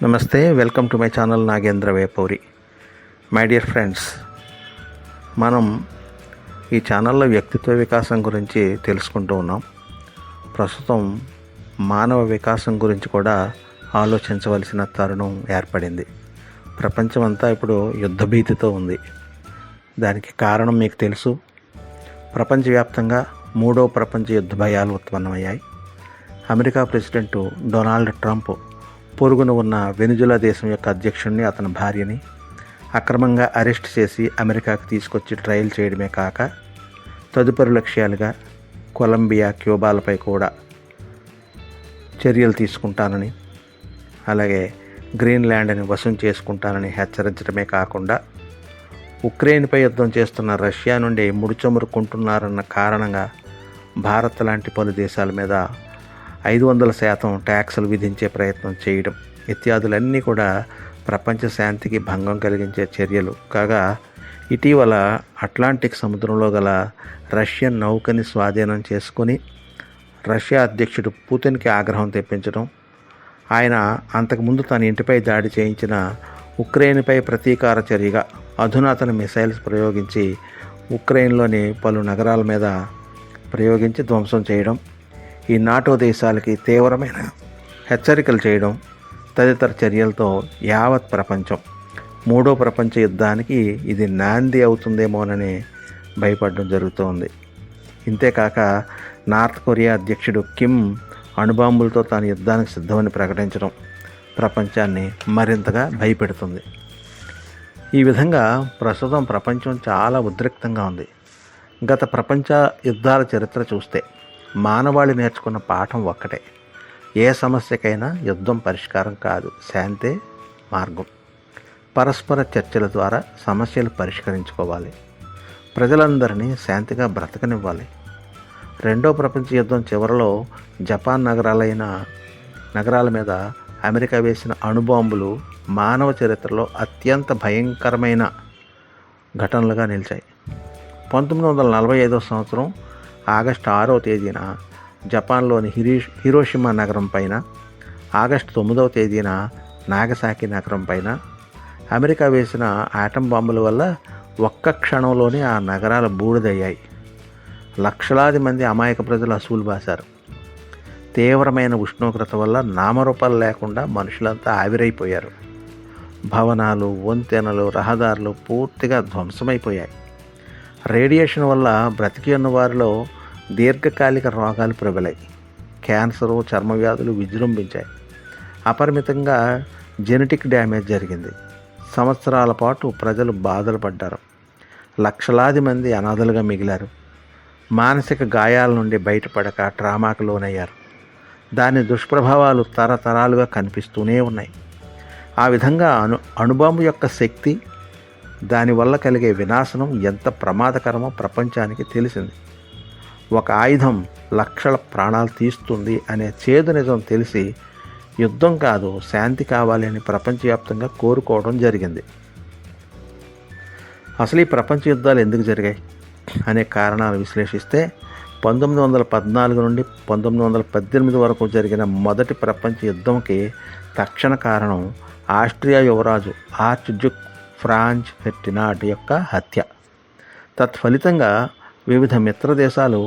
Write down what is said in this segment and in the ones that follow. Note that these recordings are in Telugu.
నమస్తే, welcome to my channel Nagendra Vepuri. My dear friends, మనం ఈ ఛానల్లో వ్యక్తిత్వ వికాసం గురించి తెలుసుకుంటూ ఉన్నాం. ప్రస్తుతం మానవ వికాసం గురించి కూడా ఆలోచించవలసిన తరుణం ఏర్పడింది. ప్రపంచమంతా ఇప్పుడు యుద్ధభీతితో ఉంది. దానికి కారణం మీకు తెలుసు. ప్రపంచవ్యాప్తంగా మూడో ప్రపంచ యుద్ధ భయాలు ఉత్పన్నమయ్యాయి. అమెరికా ప్రెసిడెంట్ డొనాల్డ్ ట్రంప్ పొరుగున ఉన్న వెనిజులా దేశం యొక్క అధ్యక్షుడిని, అతని భార్యని అక్రమంగా అరెస్ట్ చేసి అమెరికాకు తీసుకొచ్చి ట్రయల్ చేయడమే కాక తదుపరి లక్ష్యాలుగా కొలంబియా, క్యూబాలపై కూడా చర్యలు తీసుకుంటానని, అలాగే గ్రీన్లాండ్ని వశం చేసుకుంటానని హెచ్చరించడమే కాకుండా ఉక్రెయిన్పై యుద్ధం చేస్తున్న రష్యా నుండి ముడిచమురుకుంటున్నారన్న కారణంగా భారత్ లాంటి పలు దేశాల మీద 500% ట్యాక్సులు విధించే ప్రయత్నం చేయడం ఇత్యాదులన్నీ కూడా ప్రపంచ శాంతికి భంగం కలిగించే చర్యలు కాగా, ఇటీవల అట్లాంటిక్ సముద్రంలో గల రష్యన్ నౌకని స్వాధీనం చేసుకొని రష్యా అధ్యక్షుడు పుతిన్కి ఆగ్రహం తెప్పించడం, ఆయన అంతకుముందు తన ఇంటిపై దాడి చేయించిన ఉక్రెయిన్పై ప్రతీకార చర్యగా అధునాతన మిసైల్స్ ప్రయోగించి ఉక్రెయిన్లోని పలు నగరాల మీద ప్రయోగించి ధ్వంసం చేయడం, ఈ నాటో దేశాలకి తీవ్రమైన హెచ్చరికలు చేయడం తదితర చర్యలతో యావత్ ప్రపంచం మూడో ప్రపంచ యుద్ధానికి ఇది నాంది అవుతుందేమోనని భయపడడం జరుగుతోంది. ఇంతేకాక నార్త్ కొరియా అధ్యక్షుడు కిమ్ అణుబాంబులతో తాను యుద్ధానికి సిద్ధమని ప్రకటించడం ప్రపంచాన్ని మరింతగా భయపెడుతుంది. ఈ విధంగా ప్రస్తుతం ప్రపంచం చాలా ఉద్రిక్తంగా ఉంది. గత ప్రపంచ యుద్ధాల చరిత్ర చూస్తే మానవాళి నేర్చుకున్న పాఠం ఒక్కటే: ఏ సమస్యకైనా యుద్ధం పరిష్కారం కాదు, శాంతే మార్గం. పరస్పర చర్చల ద్వారా సమస్యలు పరిష్కరించుకోవాలి. ప్రజలందరినీ శాంతిగా బ్రతకనివ్వాలి. రెండో ప్రపంచ యుద్ధం చివరిలో జపాన్ నగరాల మీద అమెరికా వేసిన అణుబాంబులు మానవ చరిత్రలో అత్యంత భయంకరమైన ఘటనలుగా నిలిచాయి. 1945 సంవత్సరం ఆగస్టు 6వ తేదీన జపాన్లోని హిరోషిమా నగరం పైన, ఆగస్టు 9వ తేదీన నాగసాకి నగరం పైన అమెరికా వేసిన ఆటం బాంబుల వల్ల ఒక్క క్షణంలోనే ఆ నగరాలు బూడిదయ్యాయి. లక్షలాది మంది అమాయక ప్రజలు అసూలు బాశారు. తీవ్రమైన ఉష్ణోగ్రత వల్ల నామరూపాలు లేకుండా మనుషులంతా ఆవిరైపోయారు. భవనాలు, వంతెనలు, రహదారులు పూర్తిగా ధ్వంసమైపోయాయి. రేడియేషన్ వల్ల బ్రతికి ఉన్న వారిలో దీర్ఘకాలిక రోగాలు ప్రబలాయి. క్యాన్సరు, చర్మ వ్యాధులు విజృంభించాయి. అపరిమితంగా జెనెటిక్ డ్యామేజ్ జరిగింది. సంవత్సరాల పాటు ప్రజలు బాధలు పడ్డారు. లక్షలాది మంది అనాథలుగా మిగిలారు. మానసిక గాయాల నుండి బయటపడక ట్రామాకు లోనయ్యారు. దాని దుష్ప్రభావాలు తరతరాలుగా కనిపిస్తూనే ఉన్నాయి. ఆ విధంగా అణుబాంబు యొక్క శక్తి, దానివల్ల కలిగే వినాశనం ఎంత ప్రమాదకరమో ప్రపంచానికి తెలిసింది. ఒక ఆయుధం లక్షల ప్రాణాలు తీస్తుంది అనే చేదు నిజం తెలిసి యుద్ధం కాదు, శాంతి కావాలి అని ప్రపంచవ్యాప్తంగా కోరుకోవడం జరిగింది. అసలు ఈ ప్రపంచ యుద్ధాలు ఎందుకు జరిగాయి అనే కారణాలు విశ్లేషిస్తే 1914 నుండి 1918 వరకు జరిగిన మొదటి ప్రపంచ యుద్ధంకి తక్షణ కారణం ఆస్ట్రియా యువరాజు ఆర్చ్ డ్యూక్ ఫ్రాంజ్ ఫెర్డినాండ్ యొక్క హత్య. తత్ఫలితంగా వివిధ మిత్ర దేశాలు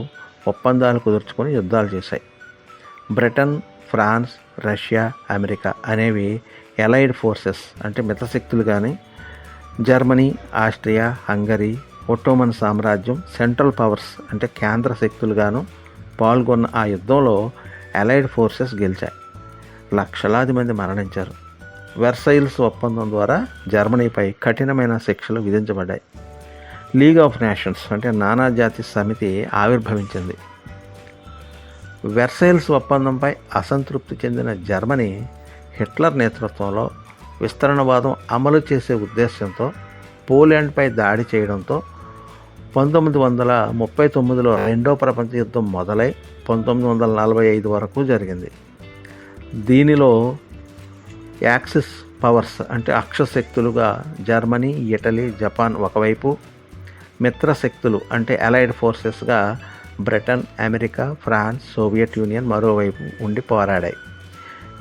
ఒప్పందాలు కుదుర్చుకొని యుద్ధాలు చేశాయి. బ్రిటన్, ఫ్రాన్స్, రష్యా, అమెరికా అనేవి ఎలైడ్ ఫోర్సెస్ అంటే మిత్రశక్తులు కానీ, జర్మనీ, ఆస్ట్రియా, హంగరీ, ఒట్టోమన్ సామ్రాజ్యం సెంట్రల్ పవర్స్ అంటే కేంద్ర శక్తులుగాను పాల్గొన్న ఆ యుద్ధంలో ఎలైడ్ ఫోర్సెస్ గెలిచాయి. లక్షలాది మంది మరణించారు. వెర్సైల్స్ ఒప్పందం ద్వారా జర్మనీపై కఠినమైన శిక్షలు విధించబడ్డాయి. లీగ్ ఆఫ్ నేషన్స్ అంటే నానాజాతి సమితి ఆవిర్భవించింది. వెర్సైల్స్ ఒప్పందంపై అసంతృప్తి చెందిన జర్మనీ హిట్లర్ నేతృత్వంలో విస్తరణవాదం అమలు చేసే ఉద్దేశంతో పోలాండ్పై దాడి చేయడంతో 1939లో రెండో ప్రపంచ యుద్ధం మొదలై 1945 వరకు జరిగింది. దీనిలో యాక్సిస్ పవర్స్ అంటే అక్షశక్తులుగా జర్మనీ, ఇటలీ, జపాన్ ఒకవైపు, మిత్రశక్తులు అంటే అలైడ్ ఫోర్సెస్గా Britain, America, France, Soviet Union మరోవైపు ఉండి పోరాడాయి.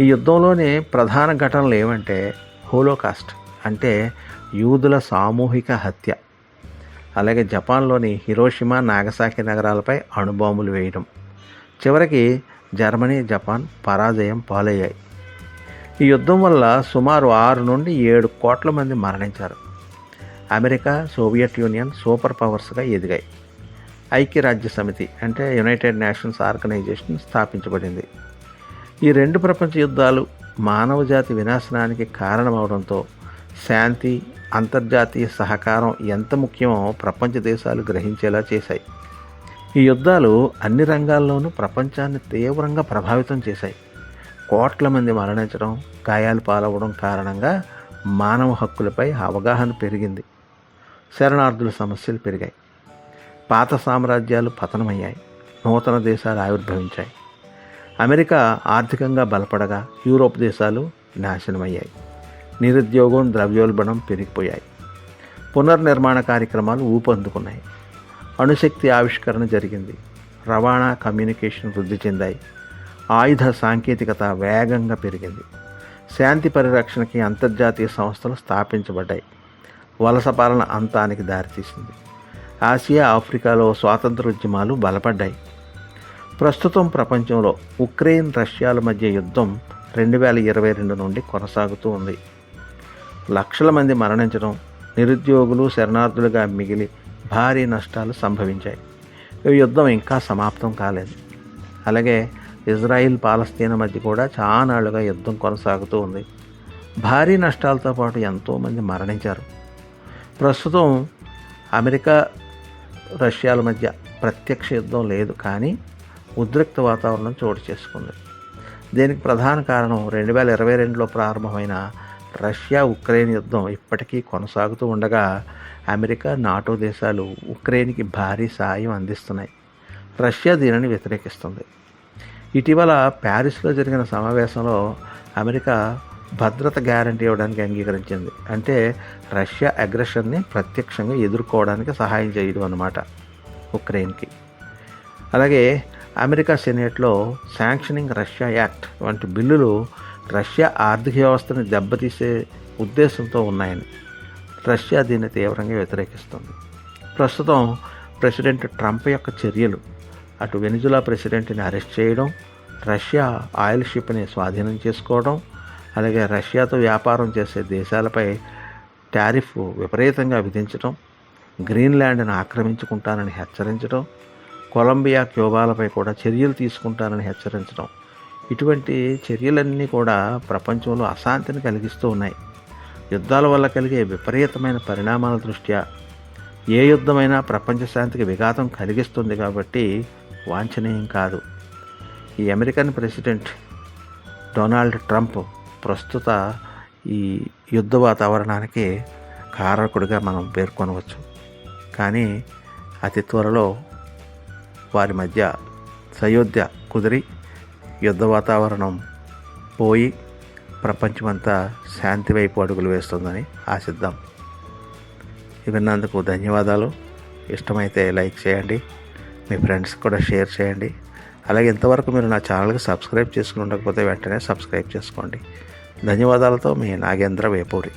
ఈ యుద్ధంలోని ప్రధాన ఘటనలు ఏమంటే హోలోకాస్ట్ అంటే యూదుల సామూహిక హత్య, అలాగే జపాన్లోని హిరోషిమా నాగసాకి నగరాలపై అణుబాంబులు వేయడం, చివరికి జర్మనీ జపాన్ పరాజయం పాలయ్యాయి. ఈ యుద్ధం వల్ల సుమారు 6 నుండి 7 కోట్ల మంది మరణించారు. అమెరికా, సోవియట్ యూనియన్ సూపర్ పవర్స్గా ఎదిగాయి. ఐక్యరాజ్య సమితి అంటే యునైటెడ్ నేషన్స్ ఆర్గనైజేషన్ స్థాపించబడింది. ఈ 2 ప్రపంచ యుద్ధాలు మానవజాతి వినాశనానికి కారణమవడంతో శాంతి, అంతర్జాతీయ సహకారం ఎంత ముఖ్యమో ప్రపంచ దేశాలు గ్రహించేలా చేశాయి. ఈ యుద్ధాలు అన్ని రంగాల్లోనూ ప్రపంచాన్ని తీవ్రంగా ప్రభావితం చేశాయి. కోట్ల మంది మరణించడం, గాయాలు పాలవడం కారణంగా మానవ హక్కులపై అవగాహన పెరిగింది. శరణార్థుల సమస్యలు పెరిగాయి. పాత సామ్రాజ్యాలు పతనమయ్యాయి. నూతన దేశాలు ఆవిర్భవించాయి. అమెరికా ఆర్థికంగా బలపడగా యూరోప్ దేశాలు నాశనమయ్యాయి. నిరుద్యోగం, ద్రవ్యోల్బణం పెరిగిపోయాయి. పునర్నిర్మాణ కార్యక్రమాలు ఊపందుకున్నాయి. అణుశక్తి ఆవిష్కరణ జరిగింది. రవాణా, కమ్యూనికేషన్ వృద్ధి చెందాయి. ఆయుధ సాంకేతికత వేగంగా పెరిగింది. శాంతి పరిరక్షణకి అంతర్జాతీయ సంస్థలు స్థాపించబడ్డాయి. వలస పాలన అంతానికి దారితీసింది. ఆసియా, ఆఫ్రికాలో స్వాతంత్ర ఉద్యమాలు బలపడ్డాయి. ప్రస్తుతం ప్రపంచంలో ఉక్రెయిన్, రష్యాల మధ్య యుద్ధం 2022 నుండి కొనసాగుతూ ఉంది. లక్షల మంది మరణించడం, నిరుద్యోగులు శరణార్థులుగా మిగిలి భారీ నష్టాలు సంభవించాయి. ఈ యుద్ధం ఇంకా సమాప్తం కాలేదు. అలాగే ఇజ్రాయిల్, పాలస్తీనా మధ్య కూడా చానాళ్లుగా యుద్ధం కొనసాగుతూ ఉంది. భారీ నష్టాలతో పాటు ఎంతోమంది మరణించారు. ప్రస్తుతం అమెరికా, రష్యాల మధ్య ప్రత్యక్ష యుద్ధం లేదు, కానీ ఉద్రిక్త వాతావరణం చోటు చేసుకుంది. దీనికి ప్రధాన కారణం 2022లో ప్రారంభమైన రష్యా ఉక్రెయిన్ యుద్ధం ఇప్పటికీ కొనసాగుతూ ఉండగా అమెరికా, నాటో దేశాలు ఉక్రెయిన్కి భారీ సాయం అందిస్తున్నాయి. రష్యా దీనిని వ్యతిరేకిస్తుంది. ఇటీవల ప్యారిస్లో జరిగిన సమావేశంలో అమెరికా భద్రత గ్యారంటీ ఇవ్వడానికి అంగీకరించింది. అంటే రష్యా అగ్రెషన్ని ప్రత్యక్షంగా ఎదుర్కోవడానికి సహాయం చేయడం అన్నమాట ఉక్రెయిన్కి. అలాగే అమెరికా సెనేట్లో శాంక్షనింగ్ రష్యా యాక్ట్ వంటి బిల్లులు రష్యా ఆర్థిక వ్యవస్థను దెబ్బతీసే ఉద్దేశంతో ఉన్నాయని రష్యా దీన్ని తీవ్రంగా వ్యతిరేకిస్తుంది. ప్రస్తుతం ప్రెసిడెంట్ ట్రంప్ యొక్క చర్యలు అటు వెనిజులా ప్రెసిడెంట్ని అరెస్ట్ చేయడం, రష్యా ఆయిల్ షిప్ని స్వాధీనం చేసుకోవడం, అలాగే రష్యాతో వ్యాపారం చేసే దేశాలపై టారిఫ్ విపరీతంగా విధించడం, గ్రీన్లాండ్ను ఆక్రమించుకుంటానని హెచ్చరించడం, కొలంబియా, క్యూబాలపై కూడా చర్యలు తీసుకుంటానని హెచ్చరించడం, ఇటువంటి చర్యలన్నీ కూడా ప్రపంచంలో అశాంతిని కలిగిస్తూ ఉన్నాయి. యుద్ధాల వల్ల కలిగే విపరీతమైన పరిణామాల దృష్ట్యా ఏ యుద్ధమైనా ప్రపంచ శాంతికి విఘాతం కలిగిస్తుంది కాబట్టి వాంఛనీయం కాదు. ఈ అమెరికన్ ప్రెసిడెంట్ డొనాల్డ్ ట్రంప్ ప్రస్తుత ఈ యుద్ధ వాతావరణానికి కారకుడిగా మనం పేర్కొనవచ్చు. కానీ అతి త్వరలో వారి మధ్య సయోధ్య కుదిరి యుద్ధ వాతావరణం పోయి ప్రపంచమంతా శాంతి వైపు అడుగులు వేస్తుందని ఆశిద్దాం. విన్నందుకు ధన్యవాదాలు. ఇష్టమైతే లైక్ చేయండి, మీ ఫ్రెండ్స్ కూడా షేర్ చేయండి. అలాగే ఇంతవరకు మీరు నా ఛానల్కి సబ్స్క్రైబ్ చేసుకుని ఉండకపోతే వెంటనే సబ్స్క్రైబ్ చేసుకోండి. ధన్యవాదాలతో మీ నాగేంద్ర వేపూరి.